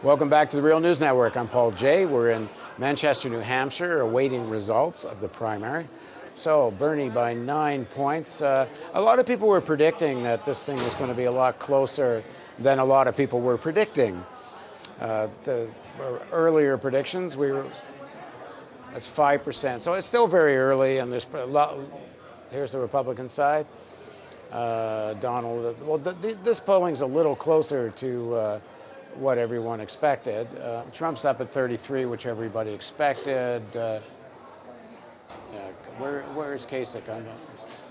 Welcome back to the Real News Network. I'm Paul Jay. We're in Manchester, New Hampshire, awaiting results of the primary. So Bernie by 9 points. A lot of people were predicting that this thing was going to be a lot closer than a lot of people were predicting. The earlier predictions, that's 5%. So it's still very early, and there's a lot. Here's the Republican side. Donald. Well, this polling's a little closer to what everyone expected. Trump's up at 33, which everybody expected. Where is Kasich?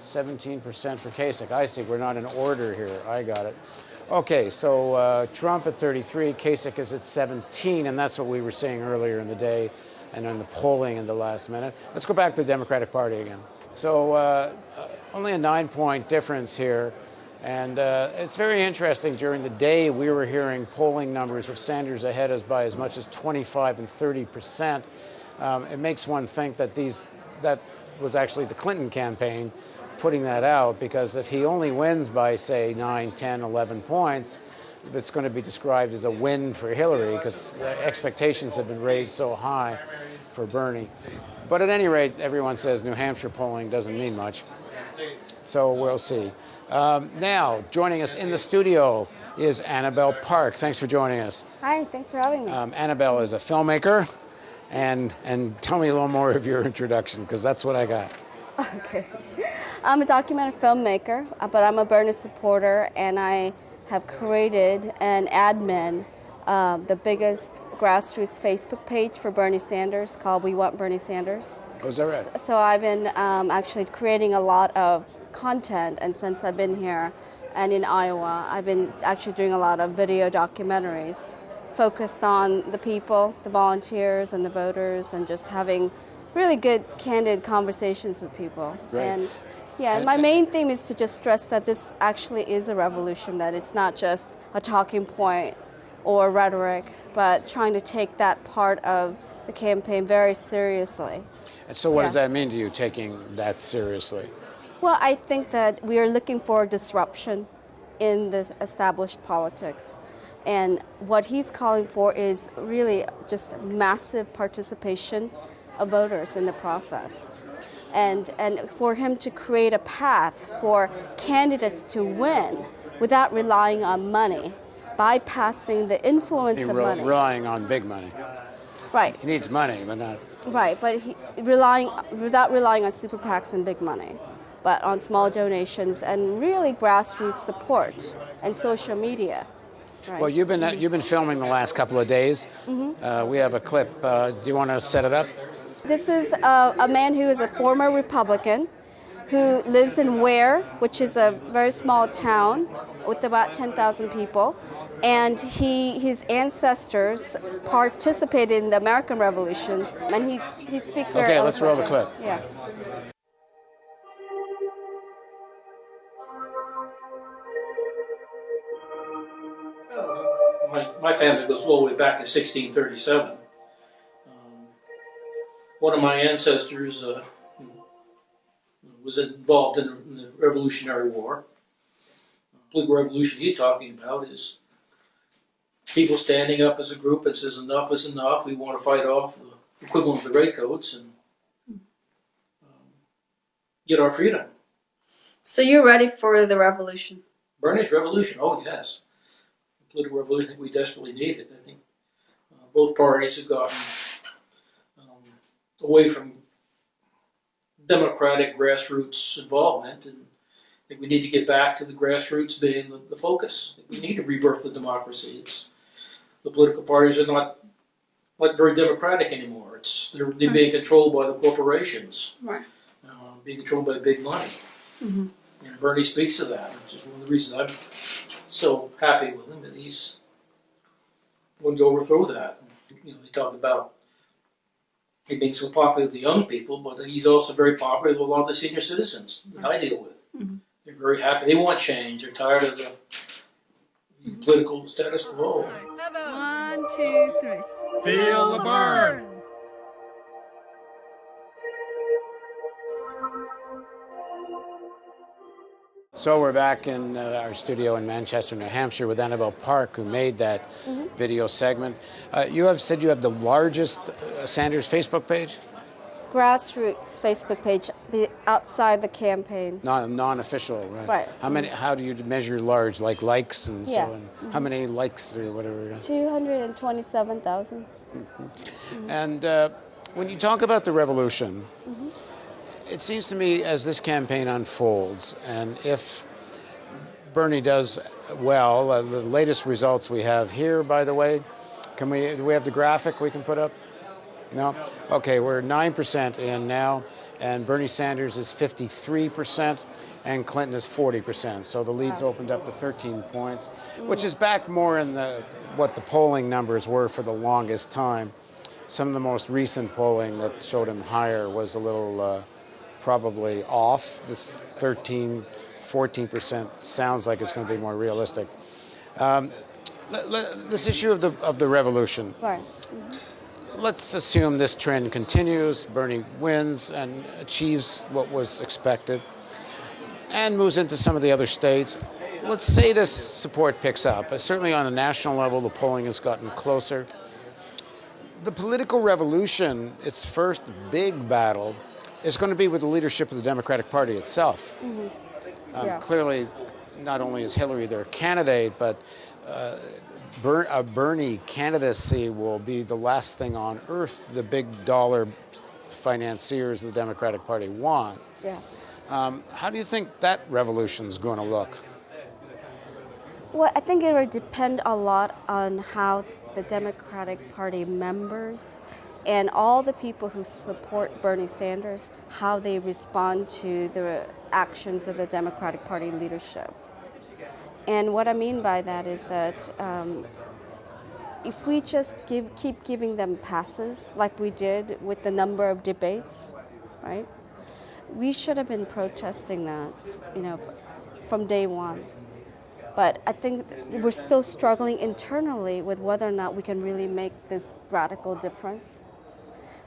17% for Kasich. I see. We're not in order here. I got it. Okay, so Trump at 33, Kasich is at 17, and that's what we were saying earlier in the day and in the polling in the last minute. Let's go back to the Democratic Party again. So only a 9-point difference here. And it's very interesting. During the day, we were hearing polling numbers of Sanders ahead us by as much as 25 and 30%. It makes one think that that was actually the Clinton campaign putting that out, because if he only wins by, say, 9, 10, 11 points, that's going to be described as a win for Hillary, because expectations have been raised so high for Bernie. But at any rate, everyone says New Hampshire polling doesn't mean much. So we'll see. Now, joining us in the studio is Annabel Park. Thanks for joining us. Hi, thanks for having me. Annabel is a filmmaker, and tell me a little more of your introduction, because that's what I got. Okay. I'm a documentary filmmaker, but I'm a Bernie supporter, and I have created and admin the biggest grassroots Facebook page for Bernie Sanders called We Want Bernie Sanders. Oh, is that right? So I've been actually creating a lot of content, and since I've been here and in Iowa, I've been actually doing a lot of video documentaries focused on the people, the volunteers and the voters, and just having really good, candid conversations with people. Right. And yeah, my main theme is to just stress that this actually is a revolution, that it's not just a talking point or rhetoric, but trying to take that part of the campaign very seriously. And so what does that mean to you, taking that seriously? Well, I think that we are looking for disruption in this established politics. And what he's calling for is really just massive participation of voters in the process. And for him to create a path for candidates to win without relying on money, bypassing the influence of money. Relying on big money. Right. He needs money, but not... Right, but without relying on super PACs and big money, but on small donations and really grassroots support and social media. Right. Well, you've been filming the last couple of days. Mm-hmm. We have a clip. Do you want to set it up? This is a man who is a former Republican who lives in Ware, which is a very small town with about 10,000 people. And his ancestors participated in the American Revolution, and he speaks very eloquently. Okay, let's roll the clip. Yeah. My family goes all the way back to 1637. One of my ancestors was involved in the Revolutionary War. The political revolution he's talking about is people standing up as a group and says enough is enough. We want to fight off the equivalent of the redcoats and get our freedom. So you're ready for the revolution? Bernie's revolution, oh yes. The political revolution we desperately need it. I think both parties have gotten away from democratic grassroots involvement, and I think we need to get back to the grassroots being the focus. We need a rebirth of democracy. The political parties are not very democratic anymore. They're being controlled by the corporations, right? Being controlled by big money. Mm-hmm. And Bernie speaks to that, which is one of the reasons I'm so happy with him, that he's going to overthrow that. He talked about he being so popular with the young people, but he's also very popular with a lot of the senior citizens that I deal with. Mm-hmm. They're very happy. They want change. They're tired of the political status quo. 1, 2, 3. Feel the burn! So we're back in our studio in Manchester, New Hampshire with Annabel Park, who made that video segment. You have said you have the largest Sanders Facebook page? Grassroots Facebook page outside the campaign. Non-official, right? Right. How many? How do you measure large? Like likes and so Yeah. on? How many likes or whatever? 227,000. And when you talk about the revolution, it seems to me as this campaign unfolds, and if Bernie does well, the latest results we have here, by the way, do we have the graphic we can put up? No? Okay, we're 9% in now, and Bernie Sanders is 53%, and Clinton is 40%. So the lead's opened up to 13 points, which is back more in what the polling numbers were for the longest time. Some of the most recent polling that showed him higher was a little probably off. This 13, 14% sounds like it's going to be more realistic. This issue of the revolution. Right. Let's assume this trend continues, Bernie wins and achieves what was expected and moves into some of the other states. Let's say this support picks up. Certainly on a national level, the polling has gotten closer. The political revolution, its first big battle, is going to be with the leadership of the Democratic Party itself. Clearly, not only is Hillary their candidate, but a Bernie candidacy will be the last thing on earth the big dollar financiers of the Democratic Party want. Yeah. How do you think that revolution's going to look? Well, I think it will depend a lot on how the Democratic Party members and all the people who support Bernie Sanders, how they respond to the actions of the Democratic Party leadership. And what I mean by that is that if we just keep giving them passes like we did with the number of debates, right? We should have been protesting that, from day one. But I think we're still struggling internally with whether or not we can really make this radical difference.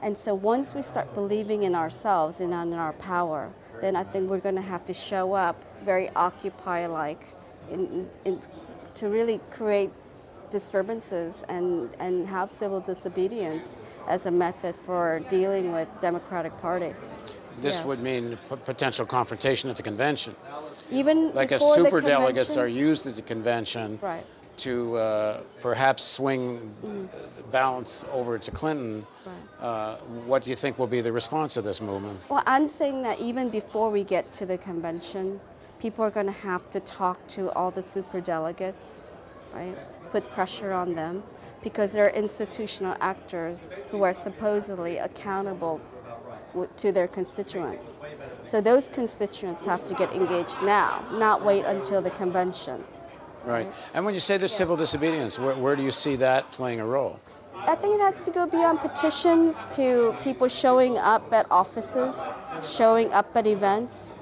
And so once we start believing in ourselves and in our power, then I think we're going to have to show up very Occupy-like to really create disturbances and have civil disobedience as a method for dealing with Democratic Party. This would mean potential confrontation at the convention. Even like as before superdelegates are used at the convention right. to perhaps swing the balance over to Clinton. Right. What do you think will be the response of this movement? Well, I'm saying that even before we get to the convention, people are going to have to talk to all the superdelegates, right? Put pressure on them because they're institutional actors who are supposedly accountable to their constituents. So those constituents have to get engaged now, not wait until the convention. Right. And when you say there's civil disobedience, where do you see that playing a role? I think it has to go beyond petitions to people showing up at offices, showing up at events,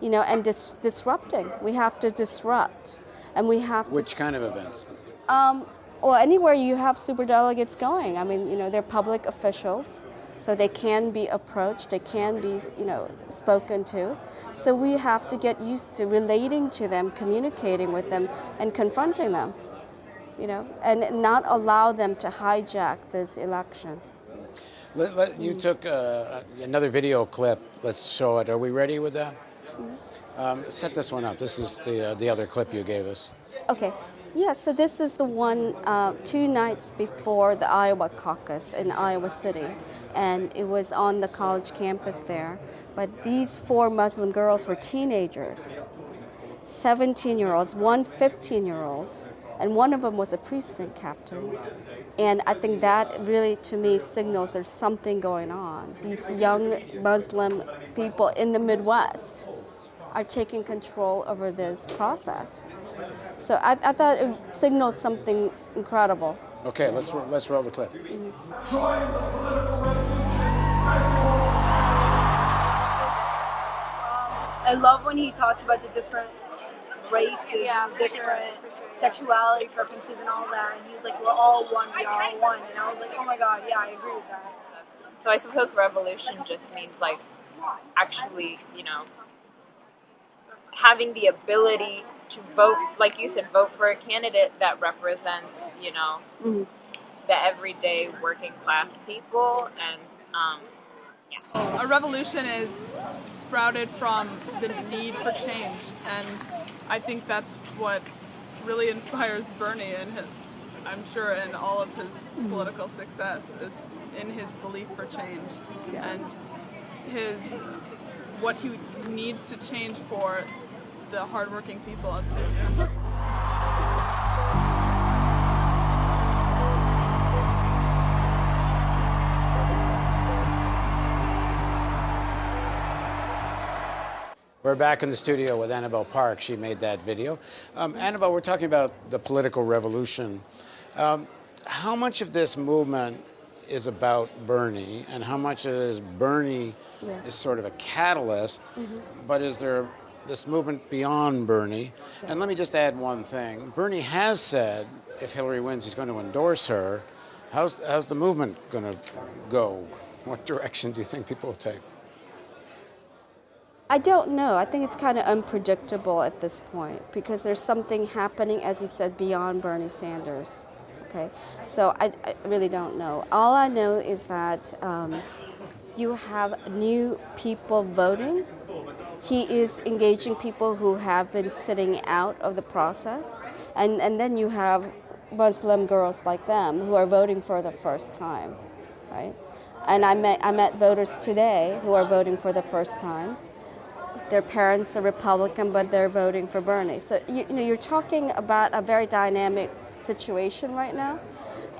and disrupting. We have to disrupt. And we have to... Which kind of events? Well, anywhere you have superdelegates going. I mean, they're public officials. So they can be approached, they can be, spoken to. So we have to get used to relating to them, communicating with them, and confronting them, and not allow them to hijack this election. You took another video clip. Let's show it. Are we ready with that? Set this one up. This is the other clip you gave us. Okay. Yeah, so this is the one 2 nights before the Iowa caucus in Iowa City, and it was on the college campus there. But these 4 Muslim girls were teenagers, 17-year-olds, one 15-year-old, and one of them was a precinct captain. And I think that really, to me, signals there's something going on. These young Muslim people in the Midwest are taking control over this process. So I thought it signals something incredible. Okay, let's roll the clip. I love when he talks about the different races, different sexuality preferences and all that. And he's like, we're all one, we are all one. And I was like, oh my God, yeah, I agree with that. So I suppose revolution just means actually, having the ability to vote, like you said, vote for a candidate that represents, you know, Mhm. the everyday working class people. And A revolution is sprouted from the need for change, and I think that's what really inspires Bernie and his, I'm sure, in all of his political success, is in his belief for change and his what he needs to change for the hardworking people of this country. We're back in the studio with Annabel Park. She made that video. Annabel, we're talking about the political revolution. How much of this movement is about Bernie, and how much is Bernie is sort of a catalyst, but is there this movement beyond Bernie? And let me just add one thing. Bernie has said if Hillary wins, he's going to endorse her. How's the movement going to go? What direction do you think people will take? I don't know. I think it's kind of unpredictable at this point because there's something happening, as you said, beyond Bernie Sanders. Okay, so I really don't know. All I know is that you have new people voting. He is engaging people who have been sitting out of the process, and then you have Muslim girls like them who are voting for the first time, right? And I met voters today who are voting for the first time. Their parents are Republican, but they're voting for Bernie. So you're talking about a very dynamic situation right now.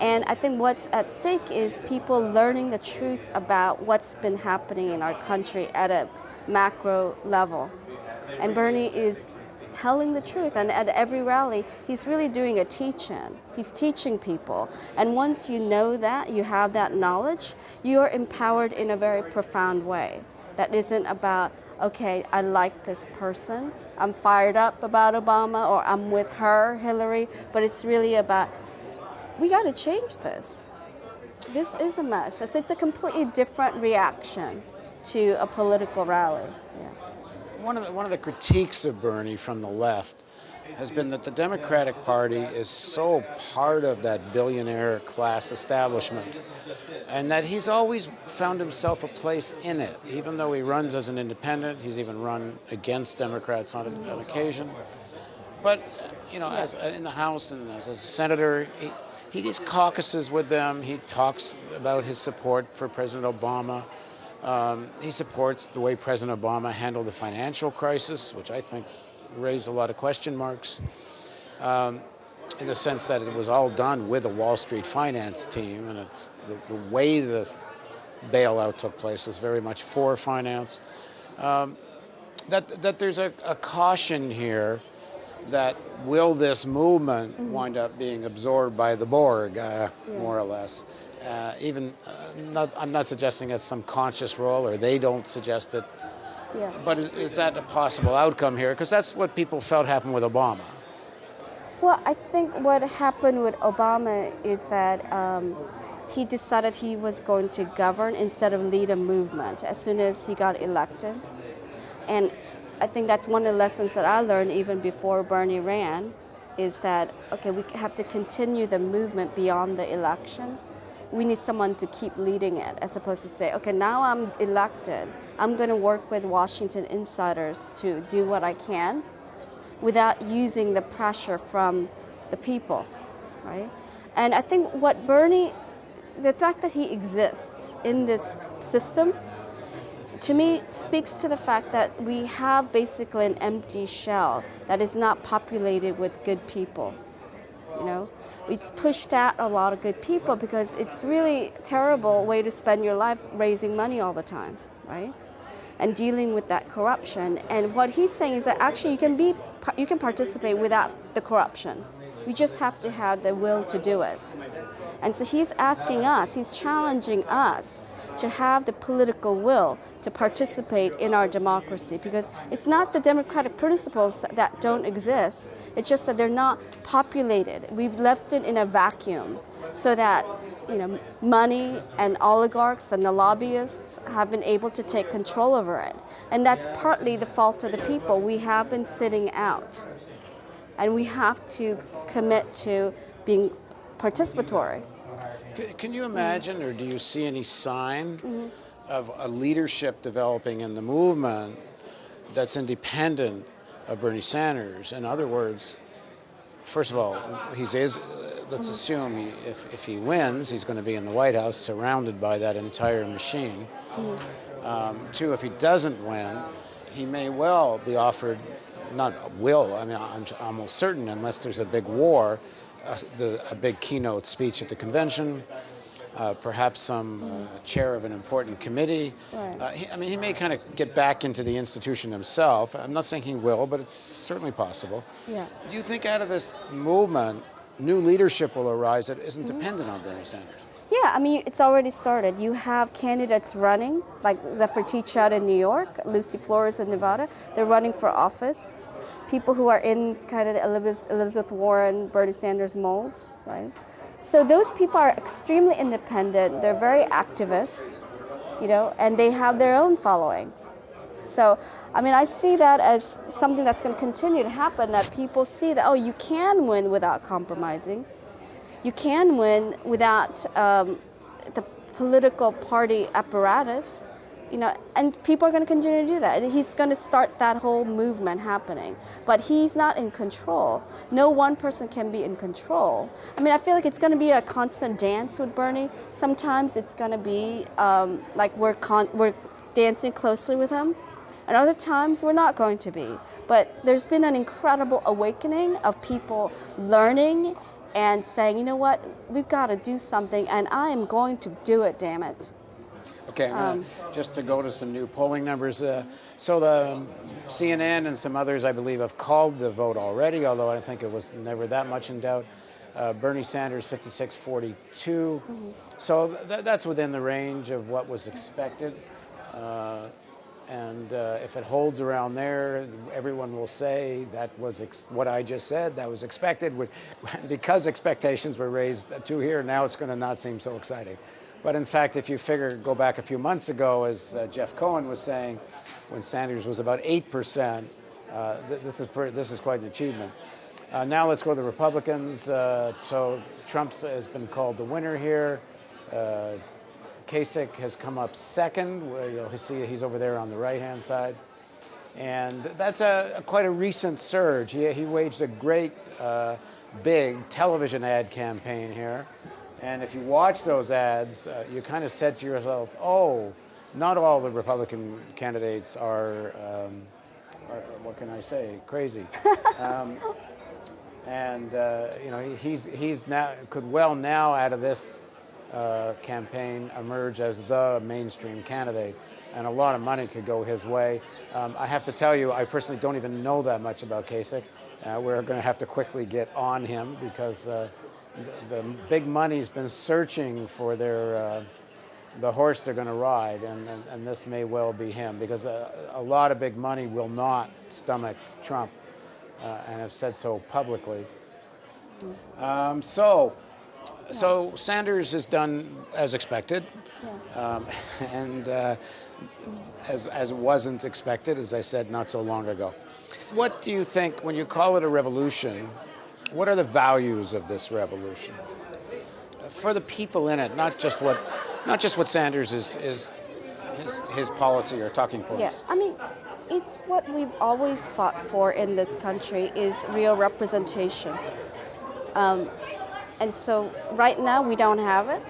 And I think what's at stake is people learning the truth about what's been happening in our country at a macro level. And Bernie is telling the truth. And at every rally, he's really doing a teach-in. He's teaching people. And once you know that, you have that knowledge, you're empowered in a very profound way. That isn't about, okay, I like this person, I'm fired up about Obama, or I'm with her, Hillary, but it's really about, we got to change this. This is a mess. So it's a completely different reaction to a political rally. Yeah. One of the critiques of Bernie from the left has been that the Democratic Party is so part of that billionaire class establishment, and that he's always found himself a place in it. Even though he runs as an independent, he's even run against Democrats on occasion. But, you know, as in the House and as a senator, he caucuses with them. He talks about his support for President Obama. He supports the way President Obama handled the financial crisis, which I think raised a lot of question marks, in the sense that it was all done with a Wall Street finance team, and it's the way the bailout took place was very much for finance. That there's a caution here that will this movement wind up being absorbed by the Borg, more or less. I'm not suggesting it's some conscious role, or they don't suggest it. Yeah. But is that a possible outcome here? Because that's what people felt happened with Obama. Well, I think what happened with Obama is that he decided he was going to govern instead of lead a movement as soon as he got elected. And I think that's one of the lessons that I learned even before Bernie ran, is that, okay, we have to continue the movement beyond the election. We need someone to keep leading it, as opposed to say, okay, now I'm elected, I'm going to work with Washington insiders to do what I can without using the pressure from the people, right? And I think what Bernie, the fact that he exists in this system, to me, speaks to the fact that we have basically an empty shell that is not populated with good people, you know? It's pushed out a lot of good people because it's really a terrible way to spend your life raising money all the time, right? And dealing with that corruption. And what he's saying is that actually you can participate without the corruption. You just have to have the will to do it. And so he's asking us, he's challenging us to have the political will to participate in our democracy, because it's not the democratic principles that don't exist, it's just that they're not populated. We've left it in a vacuum so that, money and oligarchs and the lobbyists have been able to take control over it. And that's partly the fault of the people. We have been sitting out. And we have to commit to being participatory. Can you imagine, or do you see any sign of a leadership developing in the movement that's independent of Bernie Sanders? In other words, first of all, let's assume if he wins, he's going to be in the White House surrounded by that entire machine. Two, if he doesn't win, he may well be offered, not will, I mean, I'm almost certain, unless there's a big war, a big keynote speech at the convention, perhaps some chair of an important committee. Right. He may kind of get back into the institution himself. I'm not saying he will, but it's certainly possible. Yeah. Do you think out of this movement, new leadership will arise that isn't dependent on Bernie Sanders? Yeah, it's already started. You have candidates running, like Zephyr Teachout in New York, Lucy Flores in Nevada. They're running for office. People who are in kind of the Elizabeth Warren, Bernie Sanders mold, right? So those people are extremely independent. They're very activist, and they have their own following. So, I see that as something that's going to continue to happen, that people see that, you can win without compromising. You can win without the political party apparatus, and people are going to continue to do that. He's going to start that whole movement happening, but he's not in control. No one person can be in control. I feel like it's going to be a constant dance with Bernie. Sometimes it's going to be like we're dancing closely with him, and other times we're not going to be. But there's been an incredible awakening of people learning and saying, you know what, we've got to do something, and I am going to do it, damn it. Okay, just to go to some new polling numbers. So the CNN and some others, I believe, have called the vote already, although I think it was never that much in doubt. Bernie Sanders, 56-42. So that's within the range of what was expected. And if it holds around there, everyone will say that was what I just said, that was expected. Because expectations were raised to here, now it's going to not seem so exciting. But in fact, if you go back a few months ago, as Jeff Cohen was saying, when Sanders was about 8%, this is quite an achievement. Now let's go to the Republicans. So Trump has been called the winner here. Kasich has come up second. You'll see he's over there on the right-hand side. And that's quite a recent surge. He waged a great, big television ad campaign here. And if you watch those ads, you kind of said to yourself, not all the Republican candidates are what can I say, crazy. He's now could well now out of this campaign emerge as the mainstream candidate, and a lot of money could go his way. I have to tell you, I personally don't even know that much about Kasich. We're going to have to quickly get on him because the big money's been searching for the horse they're going to ride, and this may well be him, because a lot of big money will not stomach Trump, and have said so publicly. So Sanders has done as expected, and as wasn't expected, as I said not so long ago. What do you think, when you call it a revolution, what are the values of this revolution for the people in it? Not just what Sanders is his policy or talking points. Yeah, it's what we've always fought for in this country is real representation. And so right now we don't have it,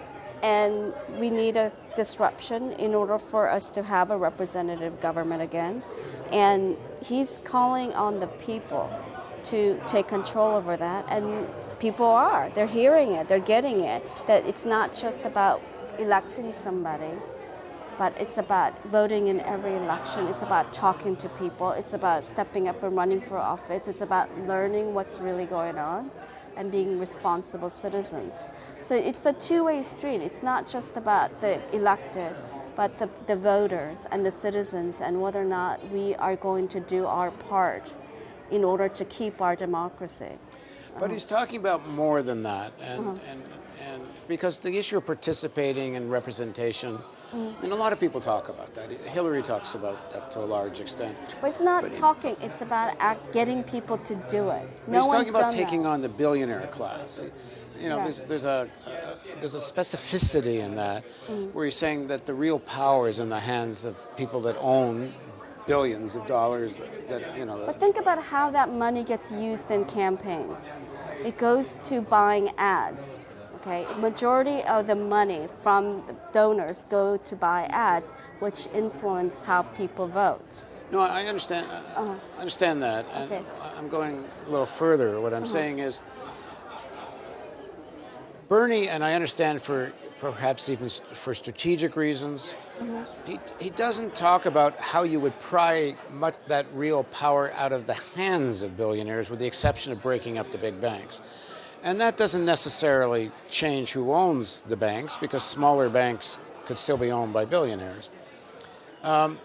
and we need a disruption in order for us to have a representative government again. And he's calling on the people to take control over that, and people they're hearing it, they're getting it, that it's not just about electing somebody, but it's about voting in every election. It's about talking to people. It's about stepping up and running for office. It's about learning what's really going on and being responsible citizens. So it's a two-way street. It's not just about the elected, but the voters and the citizens, and whether or not we are going to do our part in order to keep our democracy. But he's talking about more than that, and because the issue of participating and representation, and a lot of people talk about that. Hillary talks about that to a large extent. But it's not talking, it's about getting people to do it. No He's one's talking about done taking that. on the billionaire class. You know, Yeah. there's a specificity in that where you're saying that the real power is in the hands of people that own billions of dollars that you know. But think about how that money gets used in campaigns. It goes to buying ads. Okay, majority of the money from the donors go to buy ads, which influence how people vote. No, I understand. I understand that. And Okay. I'm going a little further. What I'm saying is, Bernie, and I understand for perhaps even for strategic reasons, he doesn't talk about how you would pry much that real power out of the hands of billionaires, with the exception of breaking up the big banks. And that doesn't necessarily change who owns the banks, because smaller banks could still be owned by billionaires. I'm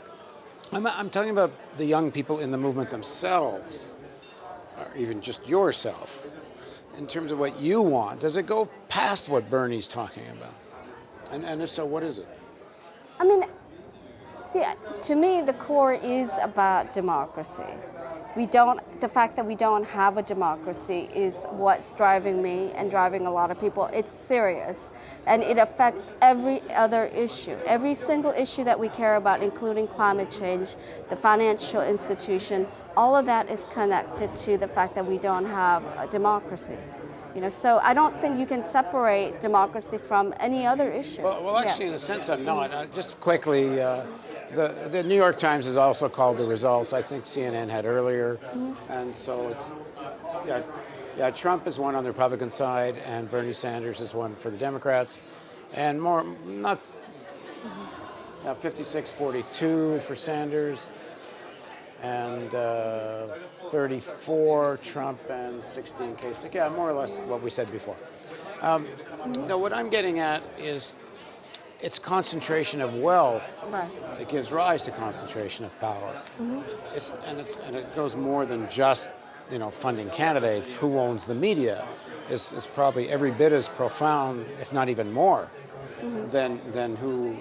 talking about the young people in the movement themselves, or even just yourself, in terms of what you want. Does it go past what Bernie's talking about? And if so, what is it? I mean, see, to me, the core is about democracy. The fact that we don't have a democracy is what's driving me and driving a lot of people. It's serious, and it affects every other issue. Every single issue that we care about, including climate change, the financial institution, all of that is connected to the fact that we don't have a democracy. You know, so I don't think you can separate democracy from any other issue. Well, actually, in a sense, I'm not. Just quickly, the New York Times has also called the results. I think CNN had earlier, and so it's Trump is one on the Republican side, and Bernie Sanders is one for the Democrats, and more not 56-42 for Sanders, and 34 Trump and 16 Kasich. Yeah, more or less what we said before. Now, what I'm getting at is it's concentration of wealth that gives rise to concentration of power. And it goes more than just funding candidates. Who owns the media is probably every bit as profound, if not even more, than who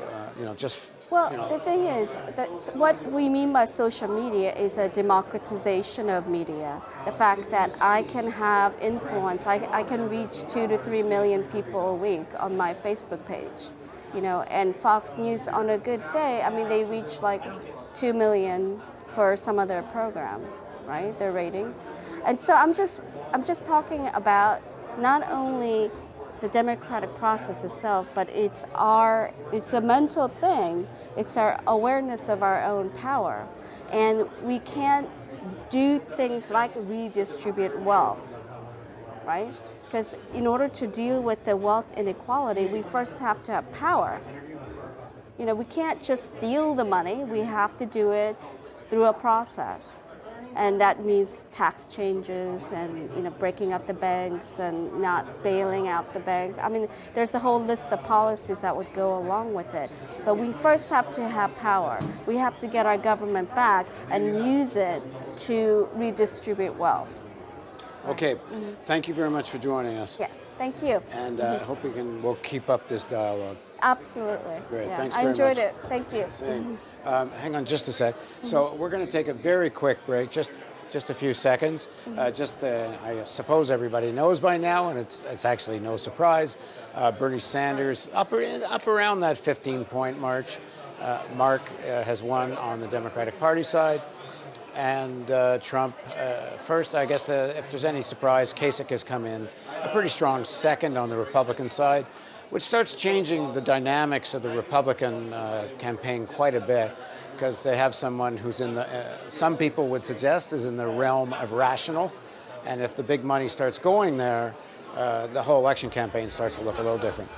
just. Well, the thing is, that's what we mean by social media is a democratization of media. The fact that I can have influence, I can reach 2 to 3 million people a week on my Facebook page, and Fox News on a good day, I mean, they reach like 2 million for some of their programs, right? Their ratings. And so I'm just talking about not only the democratic process itself, but it's a mental thing. It's our awareness of our own power. And we can't do things like redistribute wealth, right? Because in order to deal with the wealth inequality, we first have to have power. We can't just steal the money. We have to do it through a process. And that means tax changes and breaking up the banks and not bailing out the banks. I mean, there's a whole list of policies that would go along with it. But we first have to have power. We have to get our government back and use it to redistribute wealth. Okay, thank you very much for joining us. Yeah, thank you. And I hope we'll keep up this dialogue. Absolutely. Great, yeah. thanks I very enjoyed much. it. Thank you. Same. Hang on just a sec. So we're going to take a very quick break, just a few seconds. I suppose everybody knows by now, and it's actually no surprise. Bernie Sanders up around that 15-point mark has won on the Democratic Party side. And Trump, first, I guess if there's any surprise, Kasich has come in a pretty strong second on the Republican side, which starts changing the dynamics of the Republican campaign quite a bit, because they have someone who's some people would suggest is in the realm of rational. And if the big money starts going there, the whole election campaign starts to look a little different.